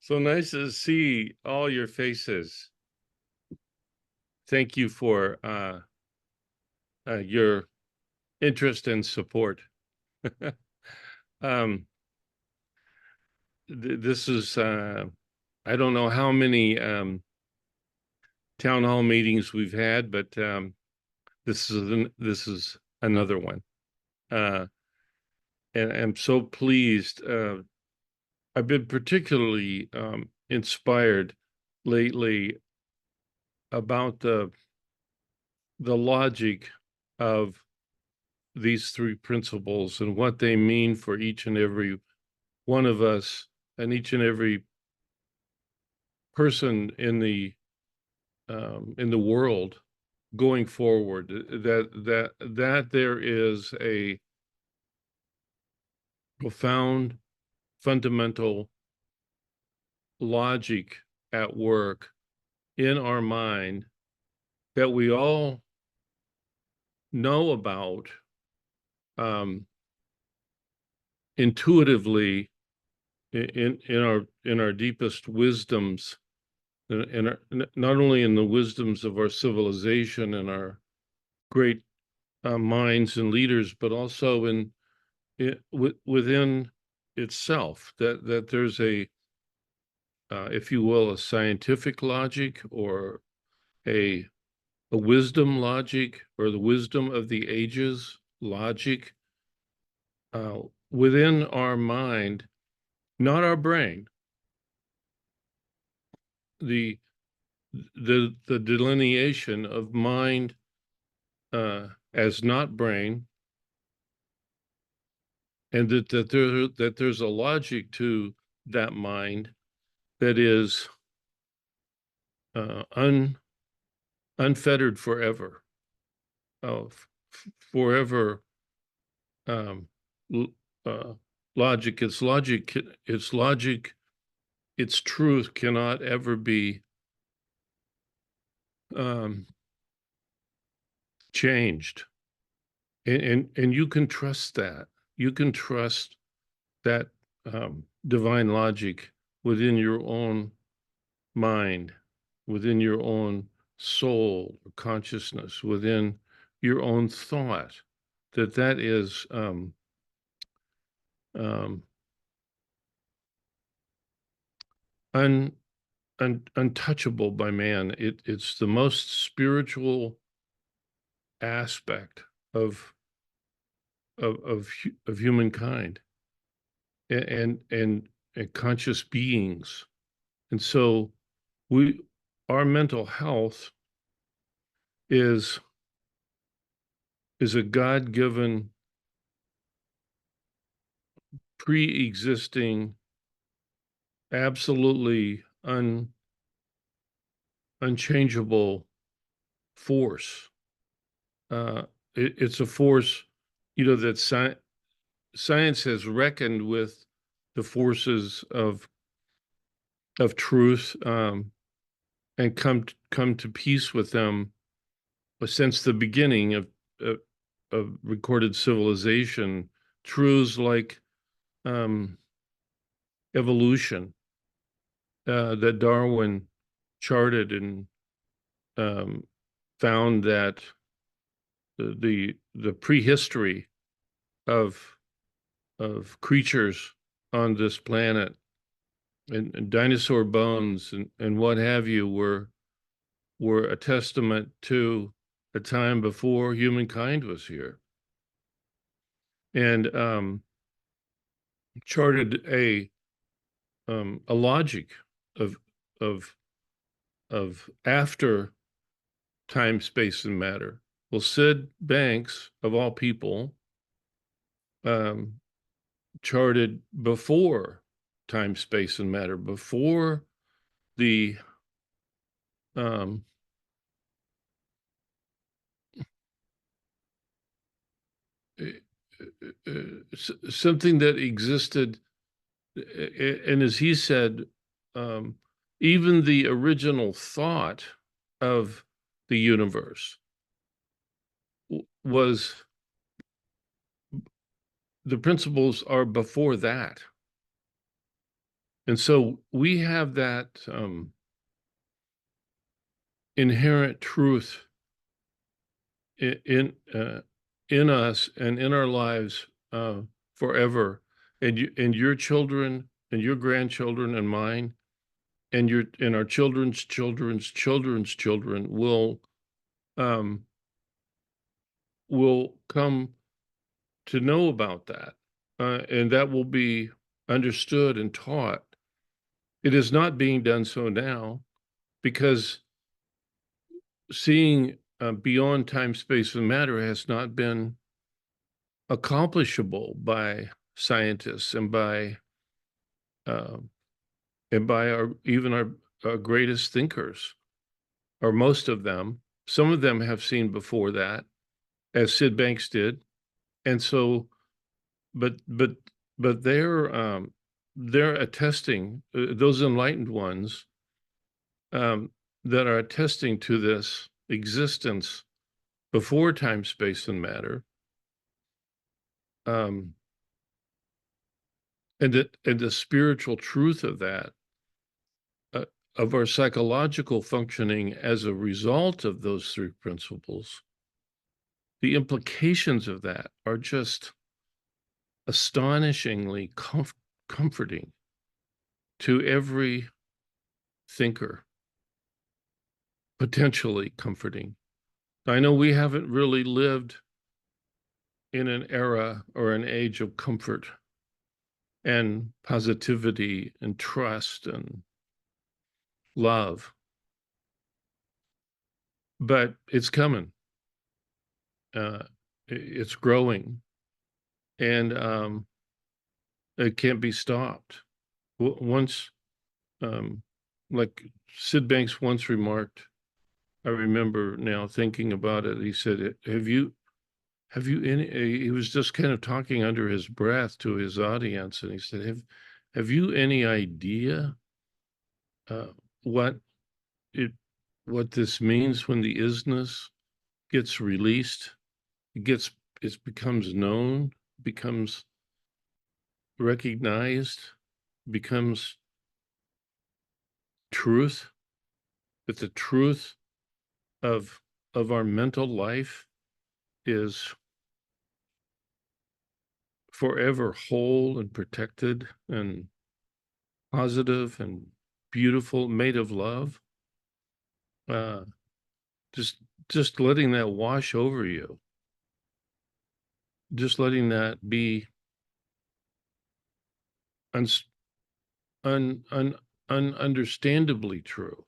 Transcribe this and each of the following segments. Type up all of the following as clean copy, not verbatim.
So nice to see all your faces. Thank you for your interest and support. um, this is I don't know how many town hall meetings we've had, but this is another one. Uh, and I'm so pleased. I've been particularly inspired lately about the logic of these three principles and what they mean for each and every one of us and each and every person in the world going forward. That there is a profound fundamental logic at work in our mind that we all know about um, intuitively in our deepest wisdoms, in our, not only in the wisdoms of our civilization and our great minds and leaders, but also within itself. That there's a, if you will, a scientific logic or a a wisdom logic or the wisdom of the ages logic uh, within our mind, not our brain. The the delineation of mind as not brain, and that there's a logic to that mind that is uh, un, unfettered forever, uh, forever um, uh, logic. Its truth cannot ever be um, changed, and you can trust that. You can trust that divine logic within your own mind, within your own soul or consciousness, within your own thought, that is um, un, untouchable by man. It's the most spiritual aspect of of humankind and conscious beings. And so we our mental health is a God-given, pre-existing, absolutely unchangeable force. Uh, it's a force, that science has reckoned with the forces of truth, and come to peace with them since the beginning of, of recorded civilization. Truths like um, evolution that Darwin charted and um, found that the prehistory of creatures on this planet and dinosaur bones and what have you were a testament to a time before humankind was here, and charted a logic of of after time, space, and matter. Well, Sid Banks, of all people, um, charted before time, space, and matter, before the um, something that existed, and as he said, um, even the original thought of the universe was, the principles are before that. And so we have that inherent truth in us and in our lives forever. And your children and your grandchildren and mine and our children's children's children's children um, will come to know about that, and that will be understood and taught. It is not being done so now because seeing beyond time, space, and matter has not been accomplishable by scientists uh, and by our even our greatest thinkers, or most of them. Some of them have seen before that, as Sid Banks did, and so, but but but they're attesting, those enlightened ones that are attesting to this existence before time, space, and matter, um, and the spiritual truth of that, uh, of our psychological functioning as a result of those three principles. The implications of that are just astonishingly comforting to every thinker, potentially comforting. I know we haven't really lived in an era or an age of comfort and positivity and trust and love, but it's coming. Uh, it's growing, and it can't be stopped. Once, um, like Sid Banks once remarked, I remember now thinking about it. He said, have you any?" He was just kind of talking under his breath to his audience, and he said, have you any idea uh, what it what this means when the isness gets released? It gets it becomes known, becomes recognized, becomes truth. That the truth of our mental life is forever whole and protected and positive and beautiful, made of love. Uh, just letting that wash over you, just letting that be un, un, un, ununderstandably true.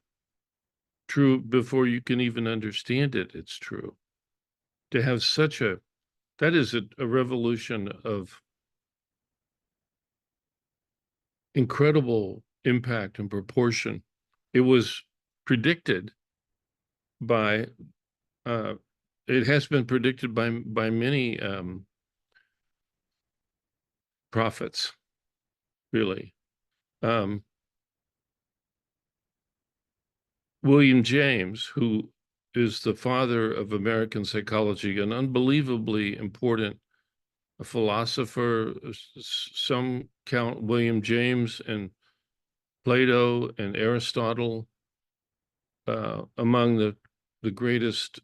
True before you can even understand it, it's true. To have such a that is a revolution of incredible impact and proportion. It was predicted by uh, it has been predicted by many prophets, really. Um, William James, who is the father of American psychology, an unbelievably important philosopher. Some count William James and Plato and Aristotle among the greatest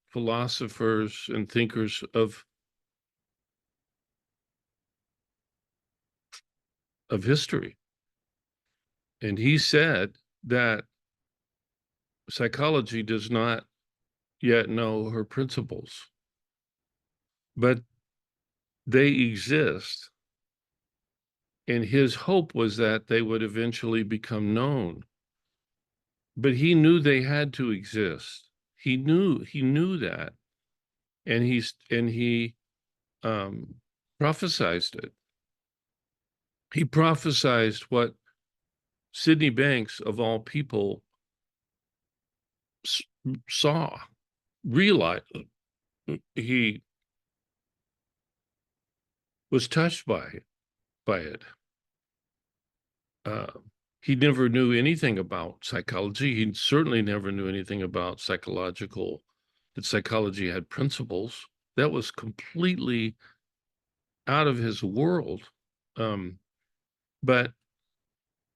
philosophers and thinkers of history. And he said that psychology does not yet know her principles, but they exist. And his hope was that they would eventually become known. But he knew they had to exist. He knew that. And he um, prophesized it. He prophesized what Sydney Banks, of all people, saw, realized. He was touched by it. Uh, he never knew anything about psychology. He certainly never knew anything about that psychology had principles. That was completely out of his world. Um, but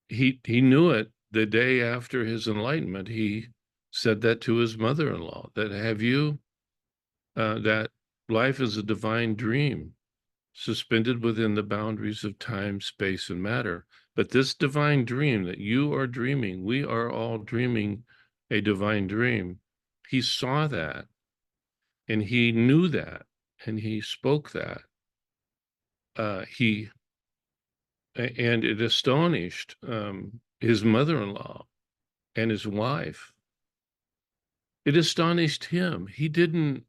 he knew it the day after his enlightenment. He said that to his mother-in-law, that have you that life is a divine dream suspended within the boundaries of time, space, and matter. But this divine dream that you are dreaming, we are all dreaming a divine dream. He saw that and he knew that and he spoke that. He and it astonished his mother-in-law and his wife. It astonished him. He didn't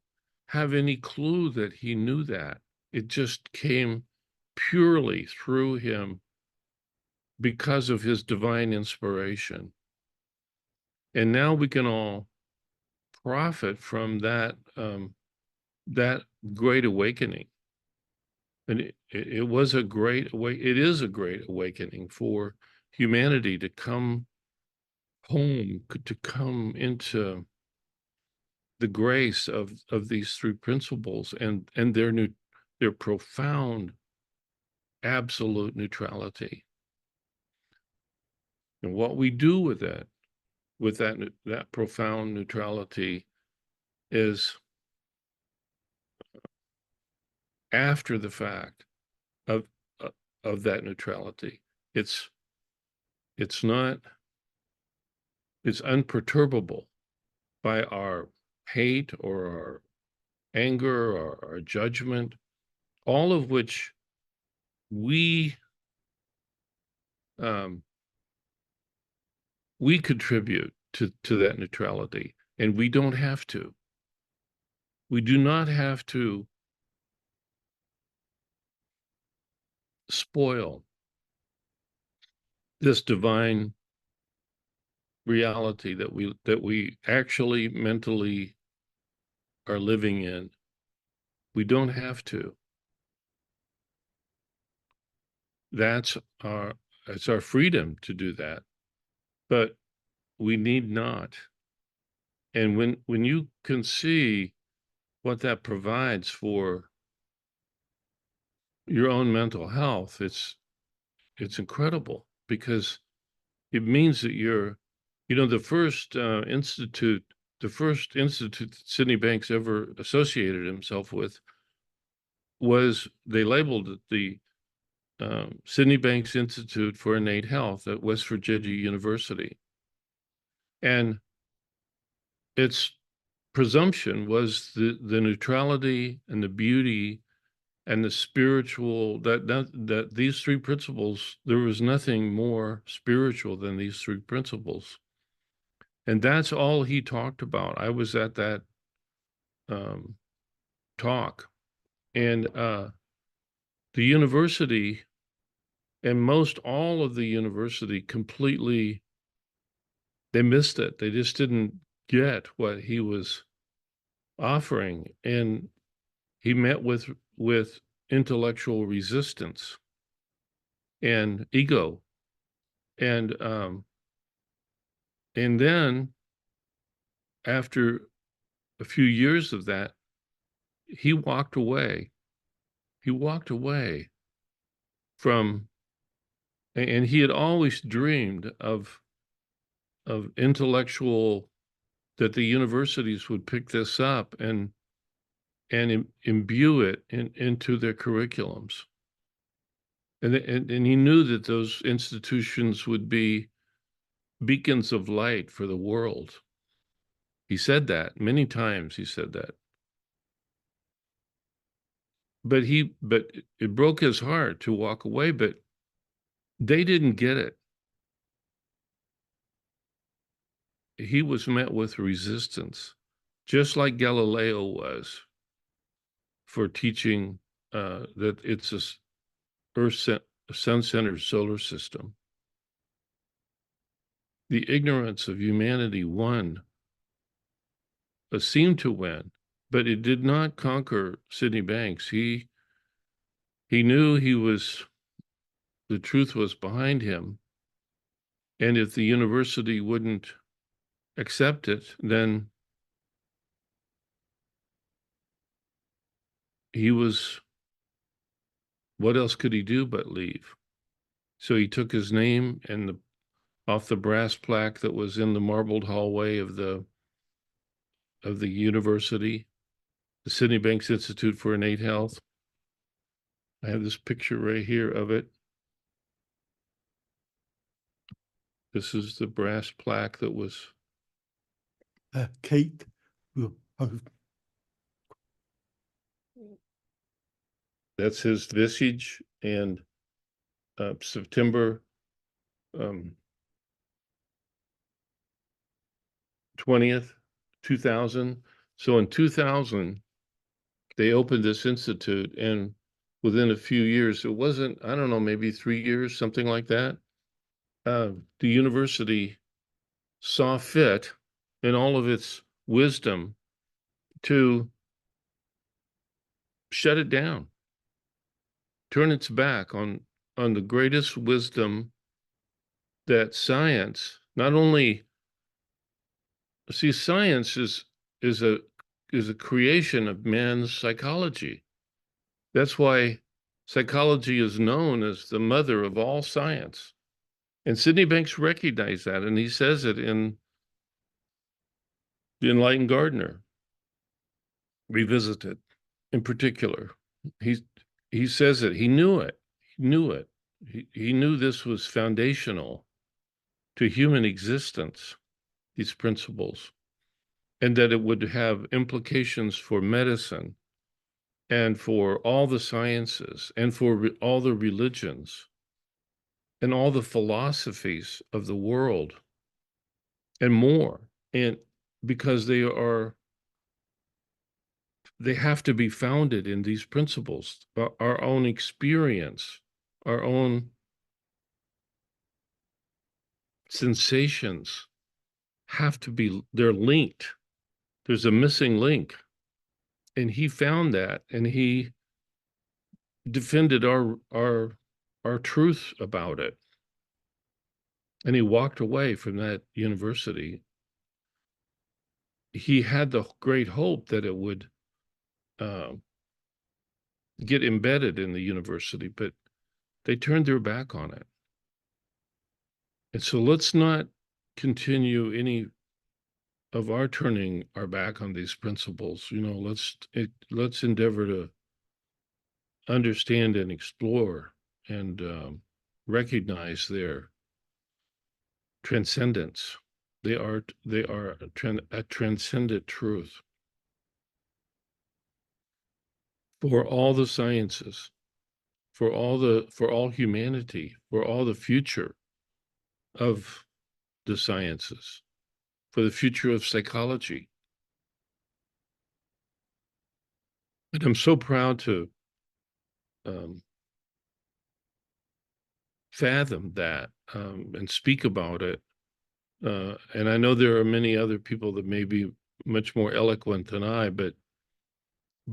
have any clue that he knew that. It just came purely through him because of his divine inspiration. And now we can all profit from that great awakening. And it was a great it is a great awakening for humanity to come home, to come into the grace of these three principles and their profound absolute neutrality. And what we do with it, with that profound neutrality, is after the fact of uh, of that neutrality. It's it's not it's unperturbable by our hate or our anger or our judgment, all of which we um, we contribute to that neutrality, and we don't have to. We do not have to spoil this divine reality that we actually mentally are living in. We don't have to. That's our it's our freedom to do that, but we need not. And when you can see what that provides for your own mental health, it's incredible, because it means that the first institute that Sydney Banks ever associated himself with was, they labeled it the Sydney Banks Institute for Innate Health at West Virginia University. And its presumption was the neutrality and the beauty and the spiritual, that these three principles, there was nothing more spiritual than these three principles. And that's all he talked about. I was at that um, talk, and the university and most all of the university completely, they missed it. They just didn't get what he was offering, and he met with intellectual resistance and ego, and and then after a few years of that, he walked away. He walked away from, and he had always dreamed of intellectual, that the universities would pick this up and imbue it into their curriculums. And he knew that those institutions would be beacons of light for the world. He said that many times. He said that, but it broke his heart to walk away. But they didn't get it. He was met with resistance, just like Galileo was for teaching that it's a sun-centered solar system. The ignorance of humanity won, seemed to win, but it did not conquer Sydney Banks. He knew the truth was behind him, and if the university wouldn't accept it, then what else could he do but leave? So he took his name and off the brass plaque that was in the marbled hallway of the university, the Sydney Banks Institute for Innate Health. I have this picture right here of it. This is the brass plaque that was Kate. That's his visage, and September 20th, 2000. So in 2000, they opened this institute, and within a few years, it wasn't, I don't know, maybe 3 years, something like that. The university saw fit in all of its wisdom to shut it down, turn its back on the greatest wisdom that science, not only, see, science is a is a creation of man's psychology. That's why psychology is known as the mother of all science. And Sidney Banks recognized that, and he says it in The Enlightened Gardener Revisited in particular. He he says it. He knew it. He knew it. He knew this was foundational to human existence, these principles, and that it would have implications for medicine and for all the sciences and for all the religions and all the philosophies of the world and more. And because they have to be founded in these principles, our own experience, our own sensations have to be, they're linked. There's a missing link. And he found that, and he defended our truth about it. And he walked away from that university. He had the great hope that it would uh, get embedded in the university, but they turned their back on it. And so let's not continue any of our turning our back on these principles. You know, let's endeavor to understand and explore and recognize their transcendence. They are a transcendent truth for all the sciences, for all humanity, for all the future of the sciences, for the future of psychology. And I'm so proud to um, fathom that and speak about it. And I know there are many other people that may be much more eloquent than I, but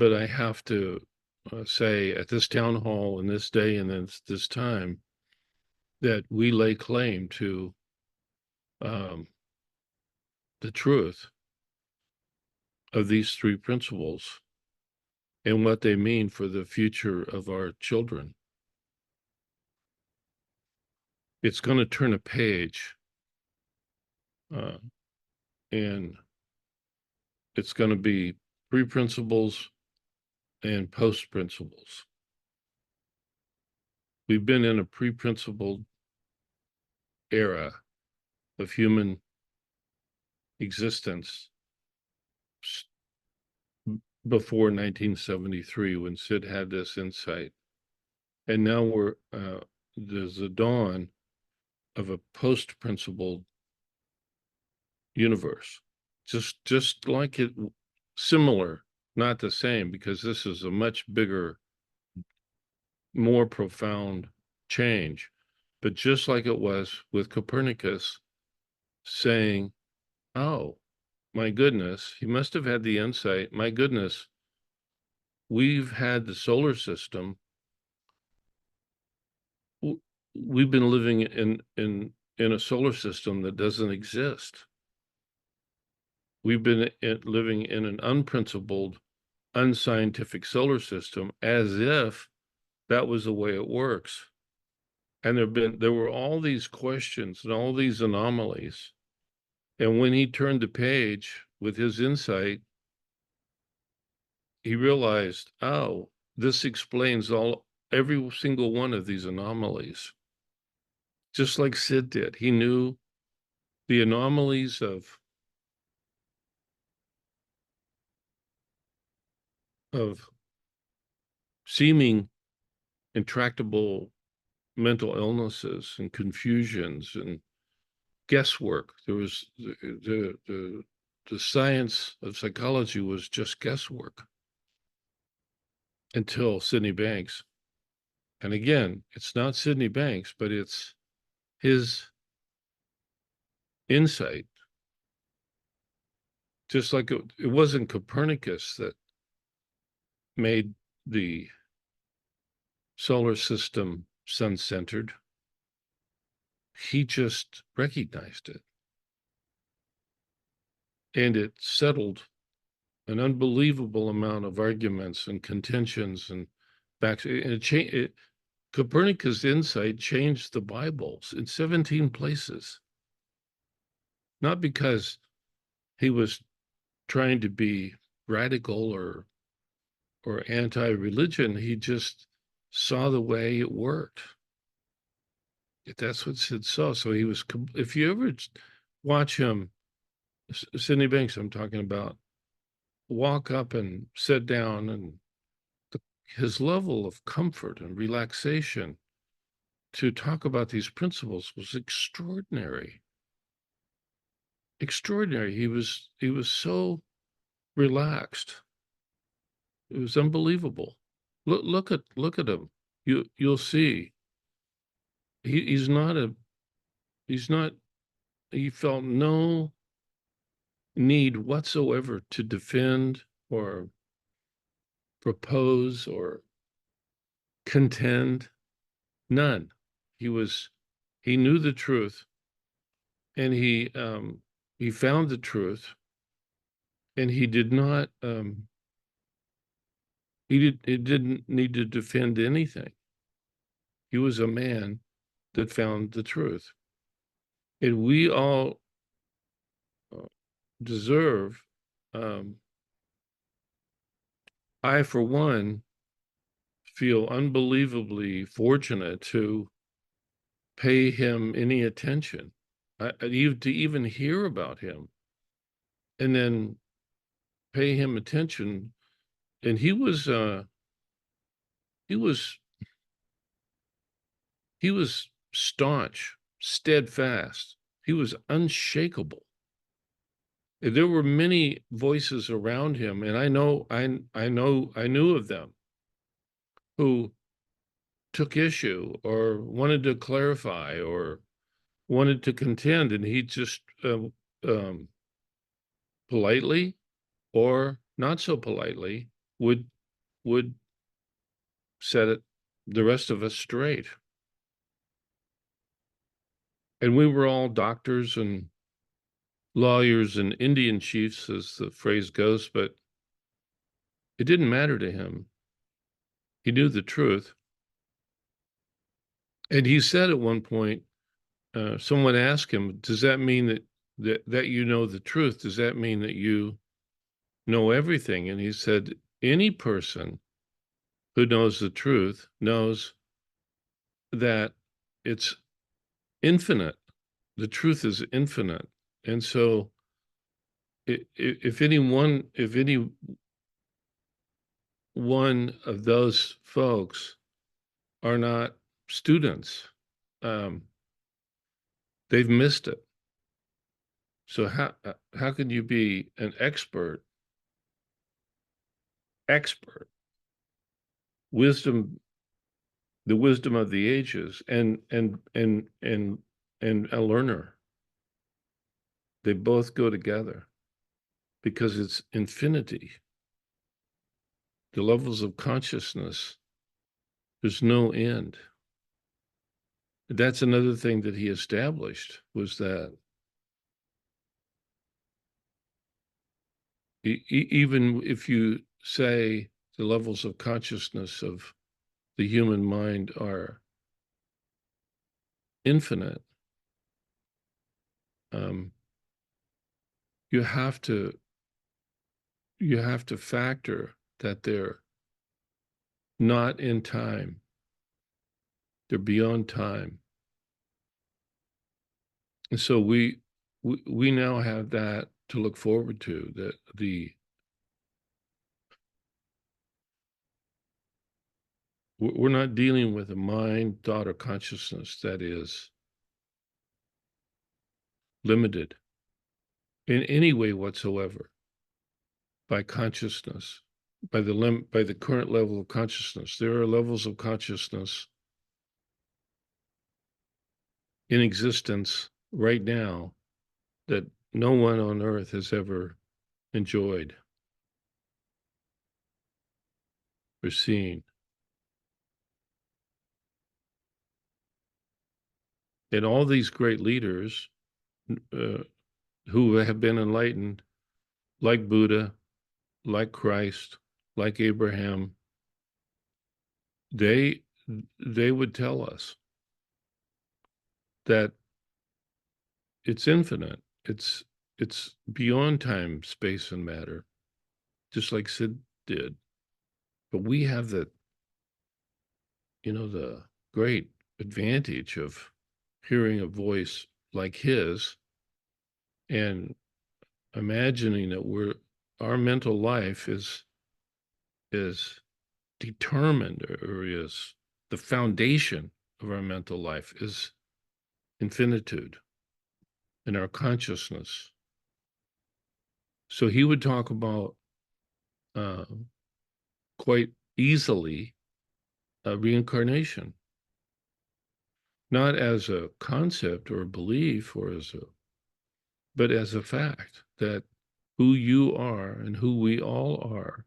I have to say at this town hall in this day and this time that we lay claim to um, the truth of these three principles and what they mean for the future of our children. It's going to turn a page, uh, and it's going to be pre-principles and post-principles. We've been in a pre-principled era of human existence before 1973 when Sid had this insight. And now there's the dawn of a post-principled universe, just like it, similar, not the same, because this is a much bigger, more profound change. But just like it was with Copernicus saying, oh, my goodness, he must have had the insight. My goodness, we've had the solar system. We've been living in a solar system that doesn't exist. We've been living in an unprincipled, unscientific solar system as if that was the way it works. And there were all these questions and all these anomalies. And when he turned the page with his insight, he realized, oh, this explains every single one of these anomalies. Just like Sid did. He knew the anomalies of seeming intractable mental illnesses and confusions and guesswork. There was the science of psychology was just guesswork until Sydney Banks. And again, it's not Sydney Banks, but it's his insight. Just like it wasn't Copernicus that made the solar system sun-centered. He just recognized it. And it settled an unbelievable amount of arguments and contentions and back. Copernicus' insight changed the Bibles in 17 places, not because he was trying to be radical or anti-religion. He just saw the way it worked. That's what Sid saw. So he was, if you ever watch him, Sydney Banks, I'm talking about, walk up and sit down, and his level of comfort and relaxation to talk about these principles was extraordinary. Extraordinary. He was so relaxed. It was unbelievable. Look at him. You'll see. He's not he's not he felt no need whatsoever to defend or propose or contend. None. He knew the truth, and he found the truth, and he did not he didn't need to defend anything. He was a man that found the truth. And we all deserve, I, for one, feel unbelievably fortunate to pay him any attention, to even hear about him, and then pay him attention. And he was he was he was staunch, steadfast. He was unshakable. There were many voices around him, and I knew of them who took issue or wanted to clarify or wanted to contend, and he just um, politely or not so politely would would set it the rest of us straight. And we were all doctors and lawyers and Indian chiefs, as the phrase goes, but it didn't matter to him. He knew the truth. And he said at one point, someone asked him, does that mean that you know the truth? Does that mean that you know everything? And he said, any person who knows the truth knows that it's infinite. The truth is infinite. And so if any one of those folks are not students, um, they've missed it. So how can you be an expert, wisdom, the wisdom of the ages, and a learner? They both go together because it's infinity. The levels of consciousness, there's no end. That's another thing that he established, was that even if you say the levels of consciousness of the human mind are infinite, um, you have to factor that they're not in time. They're beyond time. And so we now have that to look forward to, that we're not dealing with a mind, thought, or consciousness that is limited in any way whatsoever by consciousness, by the current level of consciousness. There are levels of consciousness in existence right now that no one on earth has ever enjoyed or seen. And all these great leaders uh, who have been enlightened, like Buddha, like Christ, like Abraham, they they would tell us that it's infinite. It's beyond time, space, and matter, just like Sid did. But we have the great advantage of hearing a voice like his and imagining that our mental life is determined, or is the foundation of our mental life is infinitude in our consciousness. So he would talk about uh, quite easily reincarnation, not as a concept or a belief but as a fact that who you are and who we all are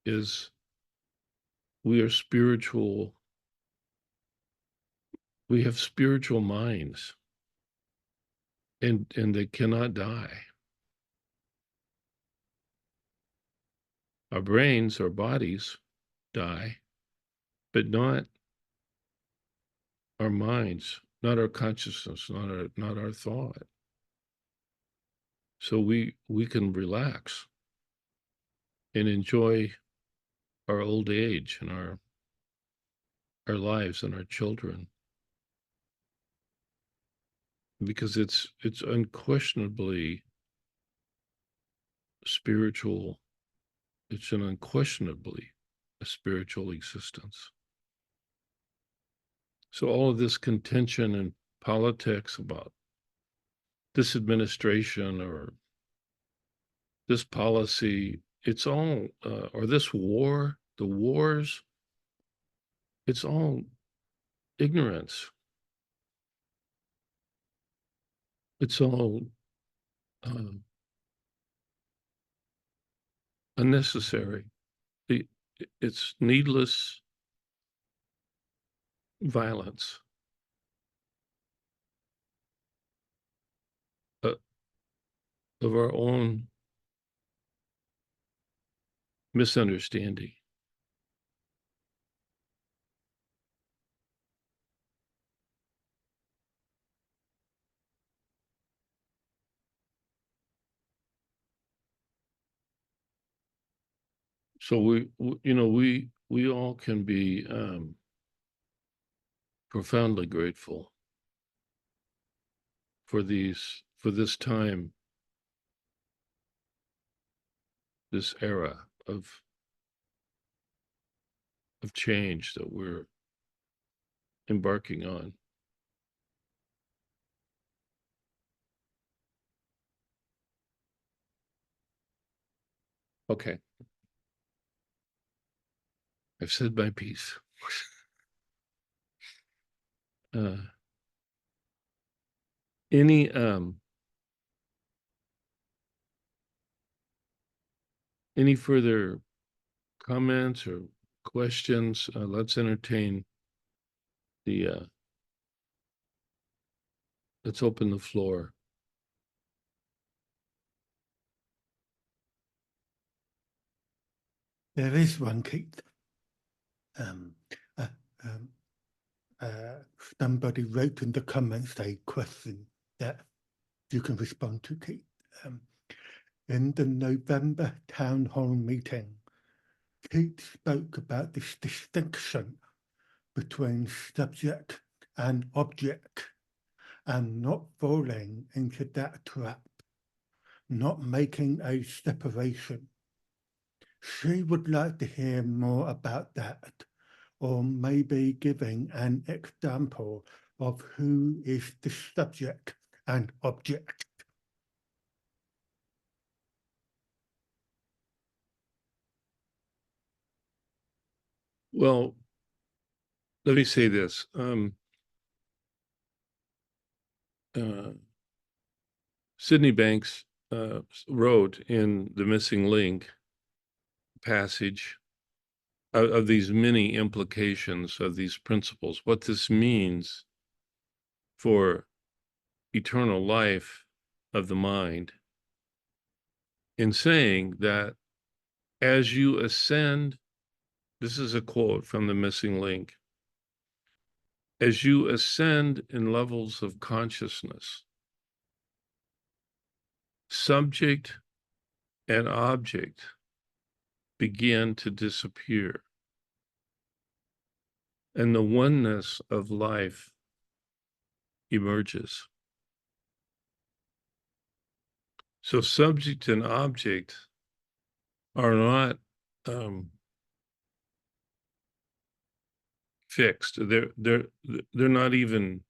is we are spiritual. We have spiritual minds, and they cannot die. Our brains, our bodies die, but not our minds, not our consciousness, not our thought. So we can relax and enjoy our old age and our lives and our children, because it's unquestionably spiritual. It's an unquestionably a spiritual existence. So all of this contention and politics about this administration or this policy, it's all or this war, the wars, it's all ignorance. It's all uh, unnecessary. The, it's needless violence uh, of our own misunderstanding. So we all can be profoundly grateful for this time, this era of change that we're embarking on. Okay, I've said my piece. Uh, any any further comments or questions? Let's entertain the. Let's open the floor. There is one key. Um, uh, um, somebody wrote in the comments a question that you can respond to, Kate. In the November town hall meeting, Kate spoke about this distinction between subject and object and not falling into that trap, not making a separation. She would like to hear more about that, or maybe giving an example of who is the subject and object. Well, let me say this. Sydney Banks wrote in The Missing Link passage of these many implications of these principles, what this means for eternal life of the mind, in saying that as you ascend, this is a quote from The Missing Link, as you ascend in levels of consciousness, subject and object begin to disappear, and the oneness of life emerges. So subject and object are not fixed. They're not even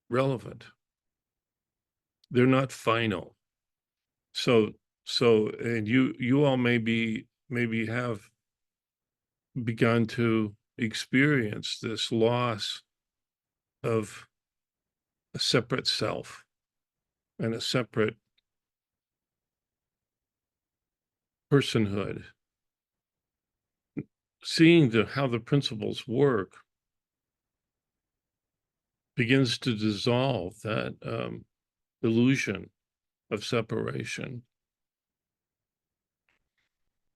relevant. They're not final. So and you all maybe have begun to experience this loss of a separate self and a separate personhood. Seeing how the principles work begins to dissolve that illusion of separation.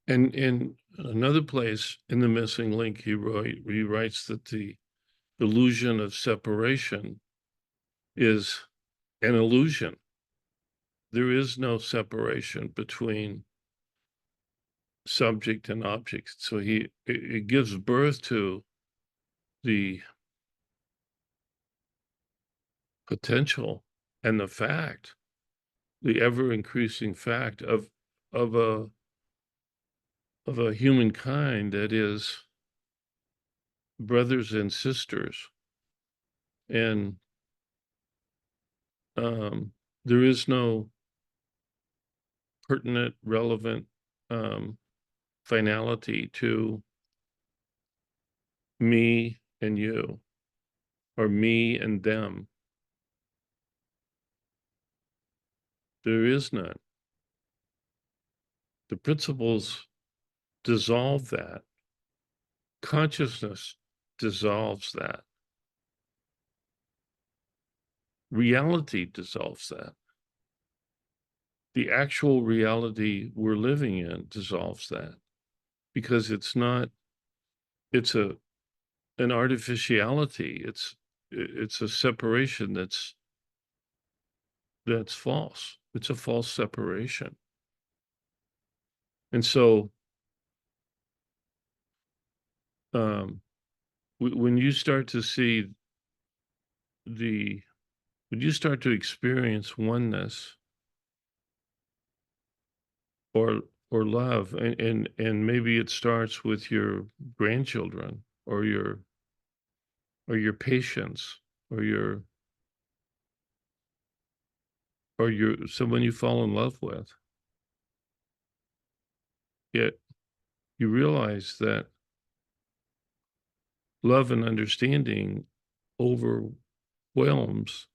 And in another place in The Missing Link, he writes that the illusion of separation is an illusion. There is no separation between subject and object. So it gives birth to the potential and the fact, the ever increasing fact of a humankind that is brothers and sisters. And there is no pertinent, relevant finality to me and you, or me and them. There is none. The principles dissolve that. Consciousness dissolves that. Reality dissolves that. The actual reality we're living in dissolves that, because it's an artificiality. It's a separation that's false. It's a false separation. And so when you start to see when you start to experience oneness or love, and maybe it starts with your grandchildren or your patients or your someone you fall in love with, yet you realize that love and understanding overwhelms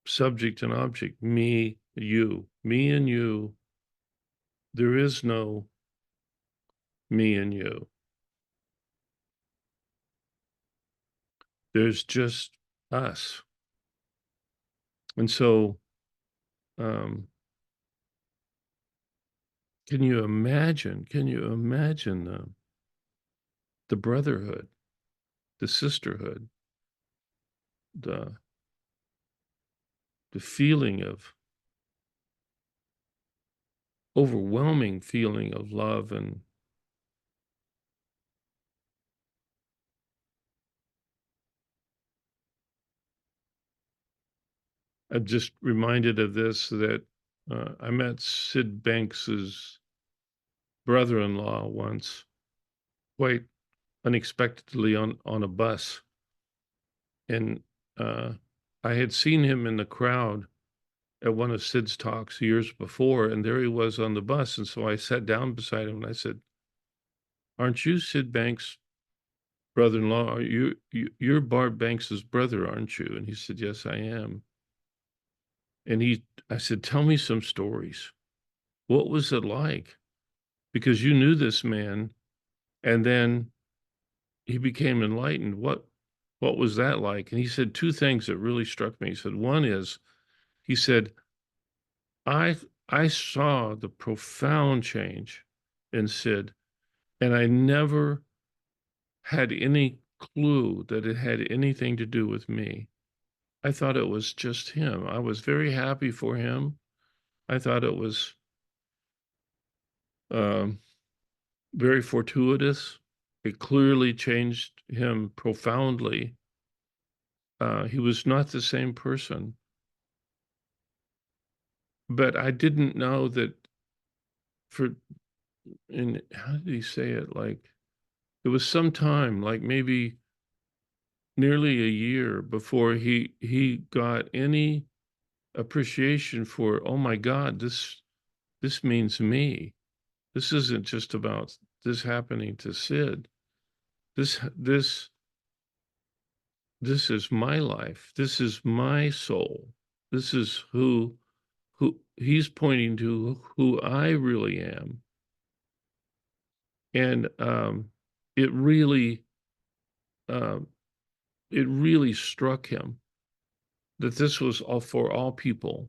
subject and object, me and you. There is no me and you. There's just us. And so Can you imagine the brotherhood, the sisterhood, the the feeling of overwhelming feeling of love. And I'm just reminded of this, that I met Sid Banks's brother-in-law once, quite unexpectedly on a bus. And uh, I had seen him in the crowd at one of Sid's talks years before, and there he was on the bus. And so I sat down beside him and I said, "Aren't you Sid Banks' brother-in-law? You're Barb Banks's brother, aren't you?" And he said, "Yes, I am." And I said, "Tell me some stories. What was it like? Because you knew this man, and then he became enlightened. What was that like?" And he said two things that really struck me. He said, one is, he said, I I saw the profound change in Sid, and I never had any clue that it had anything to do with me. I thought it was just him. I was very happy for him. I thought it was um, very fortuitous. It clearly changed him profoundly. He was not the same person, but I didn't know that for, and how did he say it? Like, it was some time, like maybe nearly a year before he got any appreciation for, oh my God, this means me. This isn't just about this happening to Sid. This this this is my life. This is my soul. This is who he's pointing to, who I really am. And it really um, it really struck him that this was all for all people,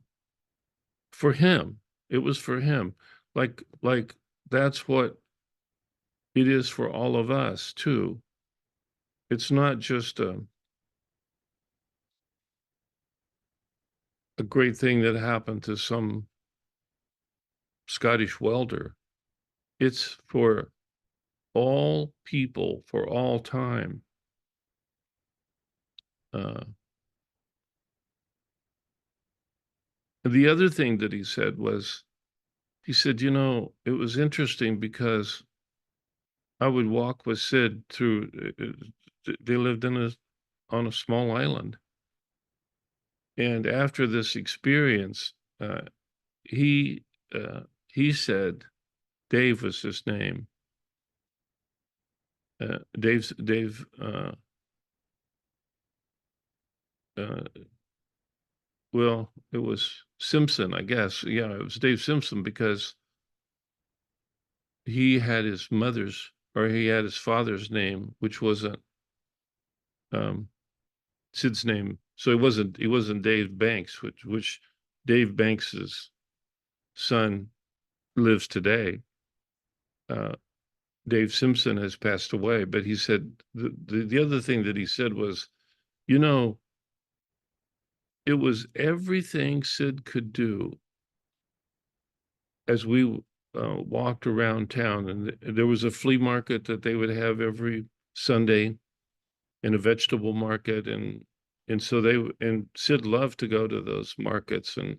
for him. It was for him. Like that's what it is for all of us too. It's not just a great thing that happened to some Scottish welder. It's for all people, for all time. Uh, the other thing that he said was, he said, it was interesting because I would walk with Sid through, they lived on a small island. And after this experience, he, he said, Dave was his name. Dave, uh, well, it was Simpson, I guess. Yeah, it was Dave Simpson, because he had his mother's, or he had his father's name, which wasn't um, Sid's name. So he wasn't Dave Banks, which Dave Banks's son lives today. Uh, Dave Simpson has passed away, but he said the other thing that he said was, you know, it was everything Sid could do as we walked around town. And there was a flea market that they would have every Sunday, and a vegetable market. And so and Sid loved to go to those markets, and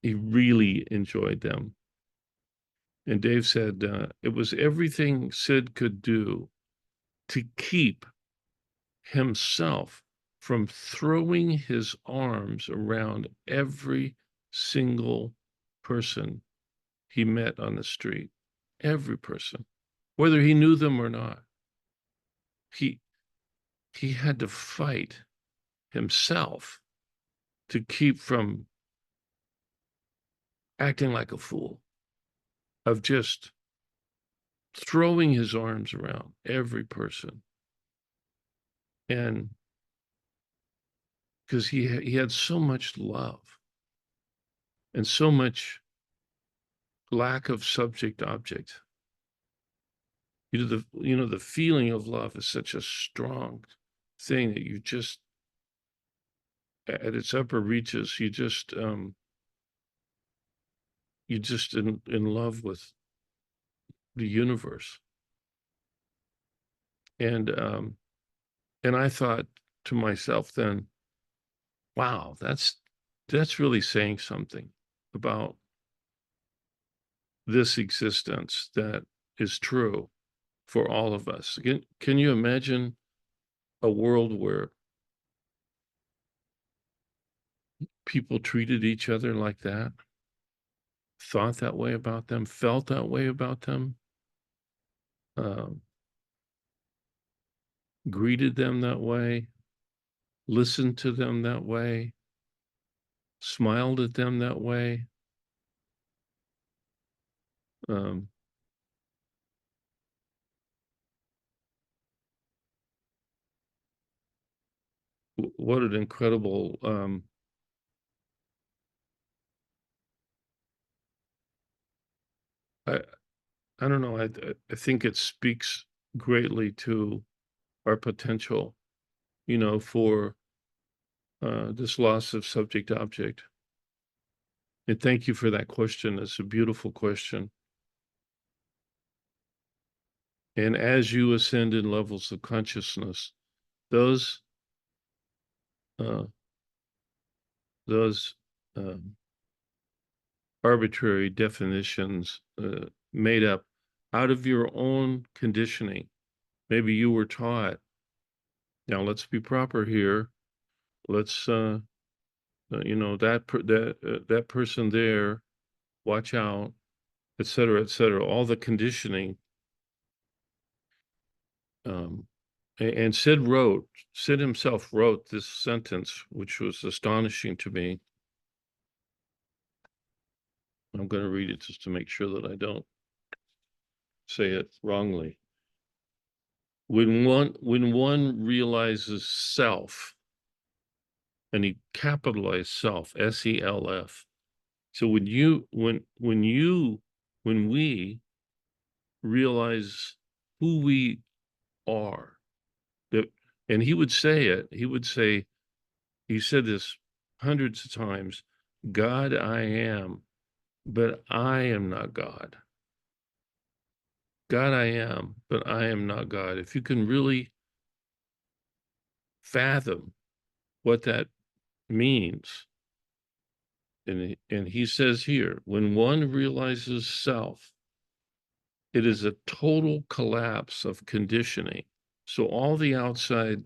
he really enjoyed them. And Dave said it was everything Sid could do to keep himself from throwing his arms around every single person he met on the street. Every person, whether he knew them or not. He he had to fight himself to keep from acting like a fool, of just throwing his arms around every person. And because he had so much love. and so much lack of subject object. The feeling of love is such a strong thing that you just, at its upper reaches, you just in love with the universe. And and I thought to myself then, wow, that's really saying something about this existence that is true for all of us. Can you imagine a world where people treated each other like that, thought that way about them, felt that way about them, um, greeted them that way, listened to them that way, smiled at them that way? Um, what an incredible, I, I don't know. I think it speaks greatly to our potential, for this loss of subject object. And thank you for that question. It's a beautiful question. And as you ascend in levels of consciousness, those uh, those um, arbitrary definitions made up out of your own conditioning. Maybe you were taught. Now let's be proper here. Let's that person there. Watch out, et cetera, et cetera. All the conditioning. Um, and Sid himself wrote this sentence, which was astonishing to me. I'm going to read it just to make sure that I don't say it wrongly. When one realizes self, and he capitalized self, SELF. So when we realize who we are, that, and he said this hundreds of times, God I am, but I am not God. God I am, but I am not God. If you can really fathom what that means, and he says here, when one realizes self, it is a total collapse of conditioning. So all the outside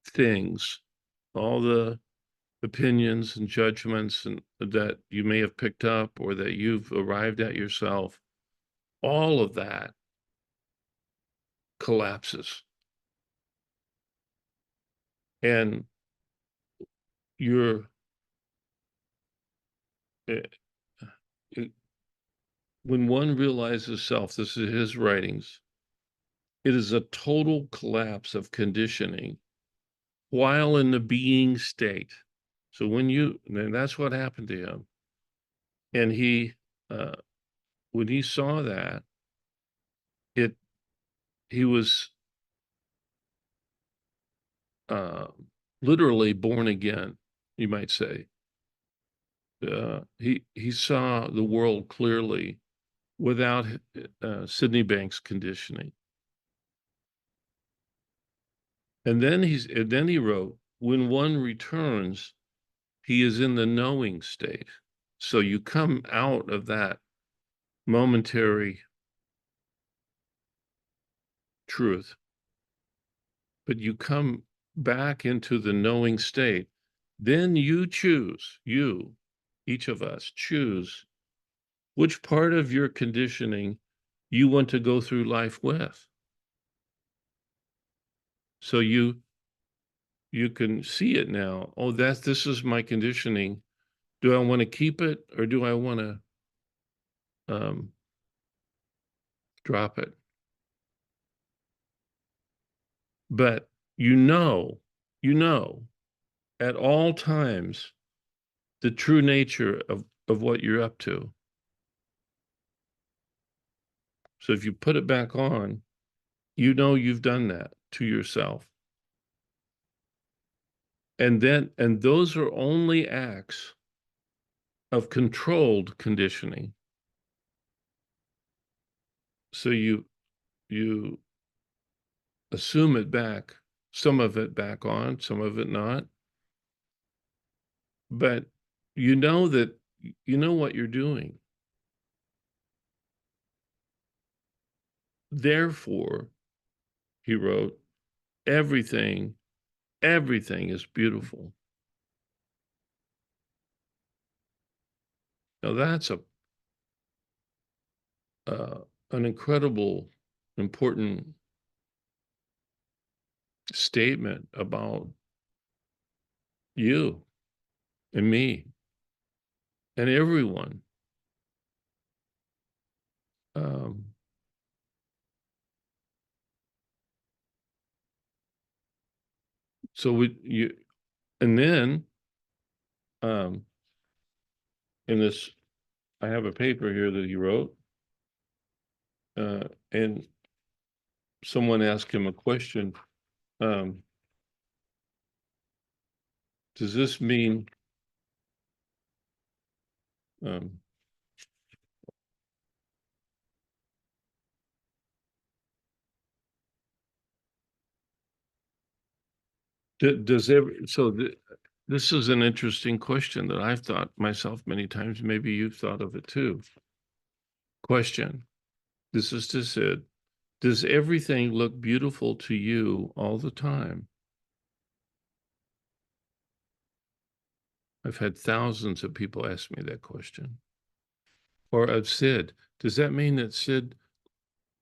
things, all the opinions and judgments and that you may have picked up or that you've arrived at yourself, all of that collapses. And you're uh, uh, when one realizes self, this is his writings, it is a total collapse of conditioning while in the being state. So and that's what happened to him. And uh, when he saw that, it, he was uh, literally born again, you might say. He saw the world clearly without Sydney Banks conditioning. And then he wrote, when one returns, he is in the knowing state. So you come out of that momentary truth, but you come back into the knowing state. Then each of us choose which part of your conditioning you want to go through life with. So you can see it now. Oh, this is my conditioning. Do I want to keep it or do I want to um, drop it? But you know, at all times the true nature of what you're up to. So if you put it back on, you know you've done that to yourself. And those are only acts of controlled conditioning. So you assume it back, some of it back on, some of it not. But you know that you know what you're doing. Therefore, he wrote, everything, everything is beautiful. Now that's uh, an incredible, important statement about you and me and everyone. Um, so and then um, in this, I have a paper here that he wrote, and someone asked him a question. Um, does this mean um, does every so this is an interesting question that I've thought myself many times. Maybe you've thought of it too. Question. This is to Sid. Does everything look beautiful to you all the time? I've had thousands of people ask me that question. Or of Sid. Does that mean that Sid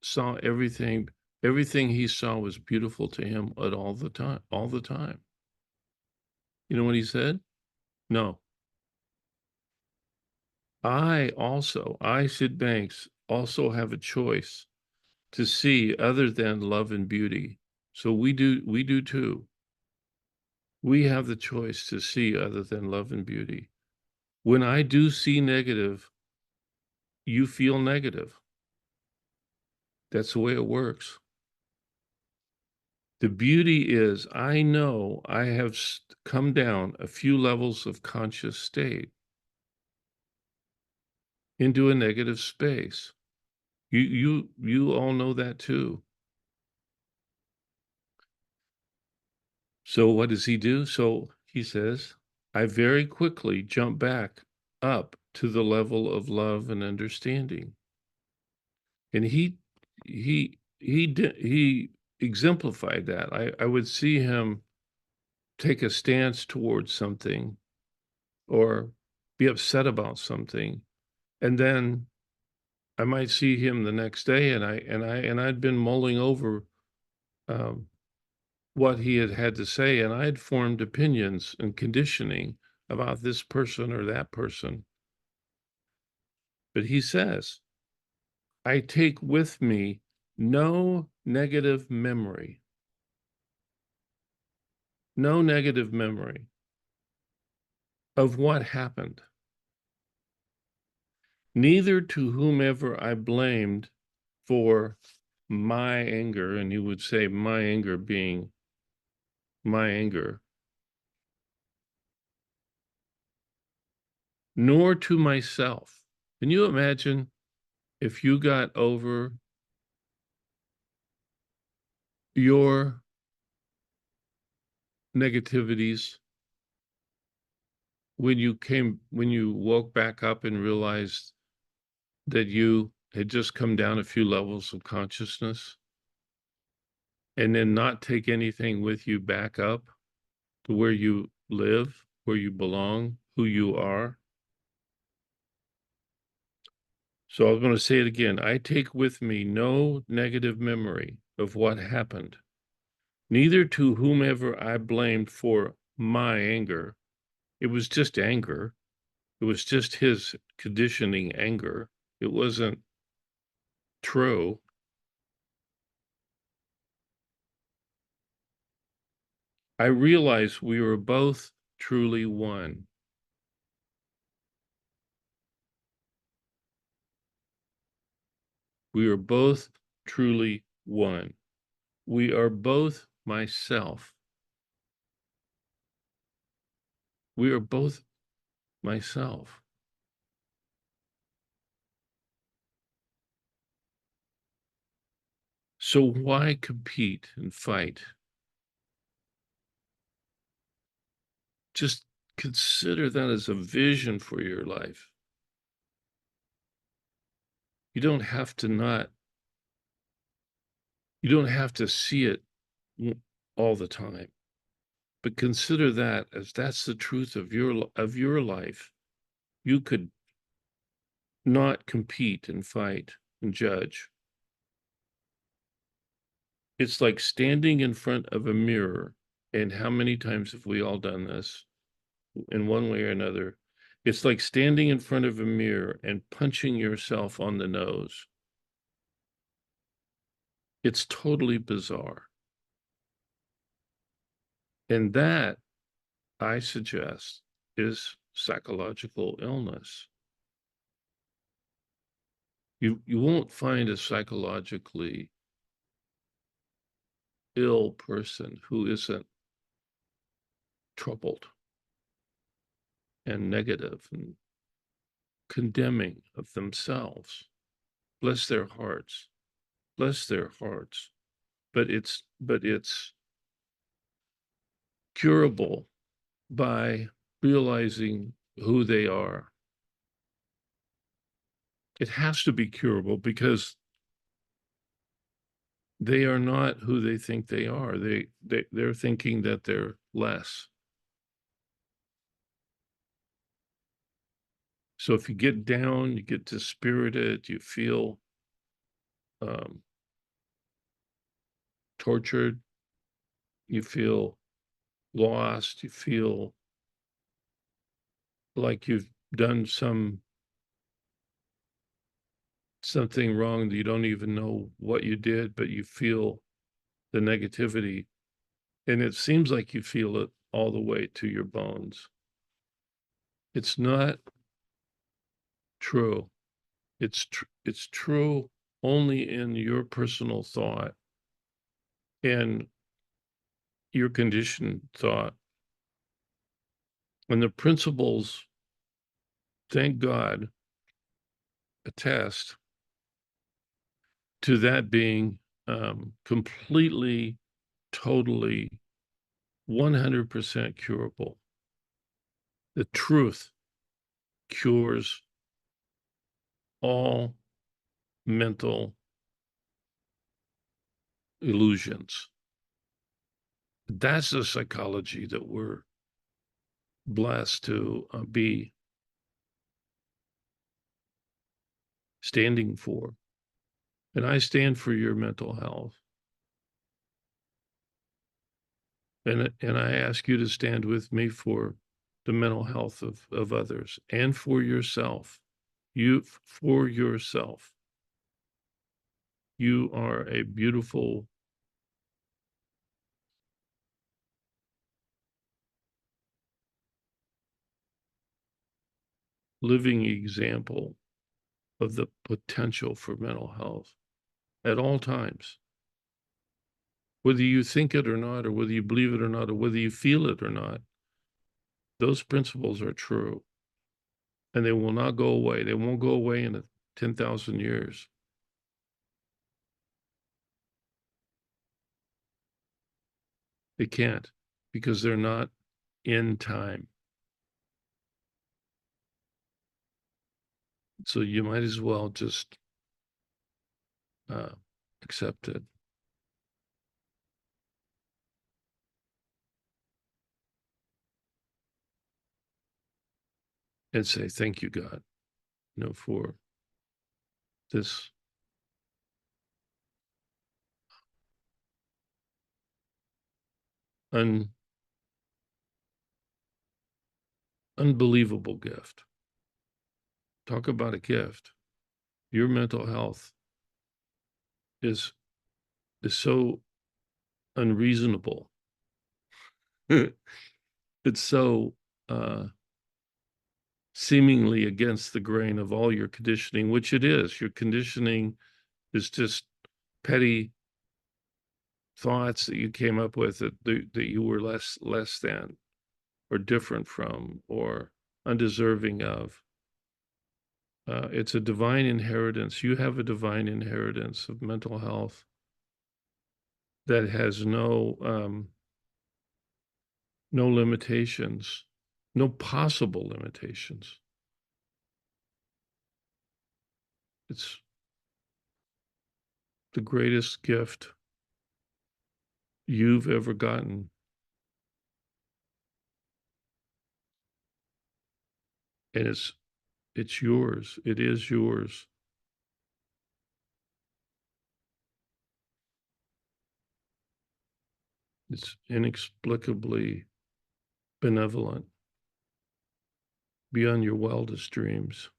saw everything he saw was beautiful to him at all the time? You know what he said? No. Sid Banks, also have a choice to see other than love and beauty. So we do too. We have the choice to see other than love and beauty. When I do see negative, you feel negative. That's the way it works. The beauty is, I know I have come down a few levels of conscious state into a negative space. You all know that too. So what does he do? So he says, I very quickly jump back up to the level of love and understanding. And he exemplified that. I would see him take a stance towards something or be upset about something. And then I might see him the next day and I'd been mulling over um, what he had had to say, and I had formed opinions and conditioning about this person or that person. But he says, I take with me no negative memory, no negative memory of what happened, neither to whomever I blamed for my anger, and he would say my anger being my anger, nor to myself. Can you imagine if you got over your negativities when you woke back up and realized that you had just come down a few levels of consciousness and then not take anything with you back up to where you live, where you belong, who you are? So I was going to say it again. I take with me no negative memory of what happened, neither to whomever I blamed for my anger. It was just anger. It was just his conditioning anger. It wasn't true. I realized we were both truly one. We are both truly one. We are both myself. We are both myself. So why compete and fight? Just consider that as a vision for your life. You don't have to not, you don't have to see it all the time, but consider that as that's the truth of your life. You could not compete and fight and judge. It's like standing in front of a mirror. And how many times have we all done this in one way or another? It's like standing in front of a mirror and punching yourself on the nose. It's totally bizarre. And that, I suggest, is psychological illness. You won't find a psychologically ill person who isn't troubled and negative and condemning of themselves. Bless their hearts. Bless their hearts. But it's curable by realizing who they are. It has to be curable because they are not who they think they are. They're thinking that they're less. So if you get down, you get dispirited, you feel um, tortured, you feel lost, you feel like you've done something wrong that you don't even know what you did, but you feel the negativity, and it seems like you feel it all the way to your bones. It's not true. It's true only in your personal thought and your conditioned thought. And the principles, thank God, attest to that being completely, totally, 100% curable. The truth cures all mental illusions. That's the psychology that we're blessed to be standing for. And I stand for your mental health. And I ask you to stand with me for the mental health of others and for yourself. For yourself. You are a beautiful, living example of the potential for mental health at all times. Whether you think it or not, or whether you believe it or not, or whether you feel it or not, those principles are true and they will not go away. They won't go away in 10,000 years. They can't because they're not in time. So you might as well just uh, accept it and say, thank you, God, for this un, unbelievable gift. Talk about a gift. Your mental health is is so unreasonable. It's so seemingly against the grain of all your conditioning, which it is. Your conditioning is just petty thoughts that you came up with that you were less than or different from or undeserving of. It's a divine inheritance. You have a divine inheritance of mental health that has no limitations, no possible limitations. It's the greatest gift you've ever gotten. And it's yours. It is yours. It's inexplicably benevolent, beyond your wildest dreams.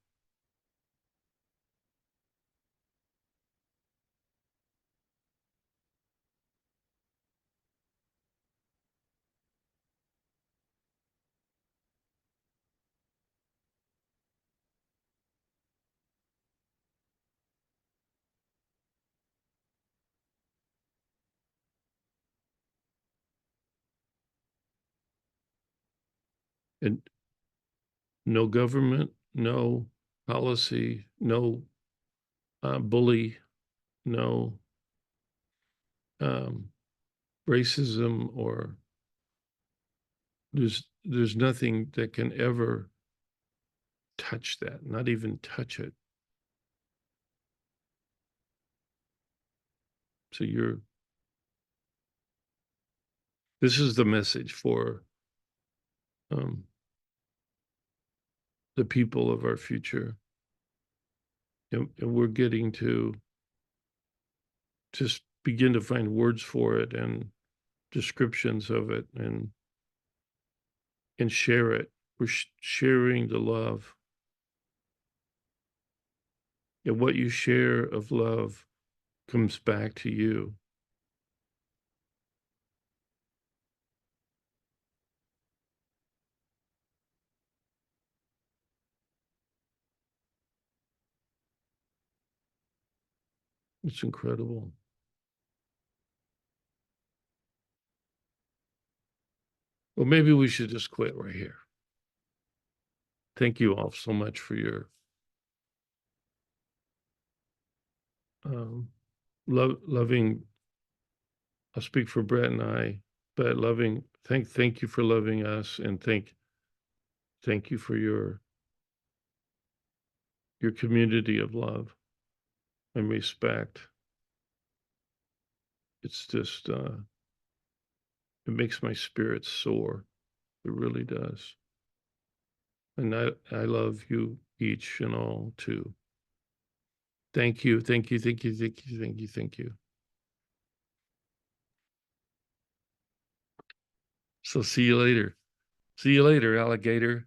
And no government, no policy, no bully, no um, racism, or there's nothing that can ever touch that, not even touch it. So this is the message for um, the people of our future. And we're getting to just begin to find words for it and descriptions of it and share it. We're sharing the love. And what you share of love comes back to you. It's incredible. Well, maybe we should just quit right here. Thank you all so much for your um, loving. I'll speak for Brett and I, but loving. Thank you for loving us, and thank you for your community of love and respect. It's just it makes my spirit soar. It really does. And I love you each and all too. Thank you, thank you, thank you, thank you, thank you, thank you. So see you later. See you later, alligator.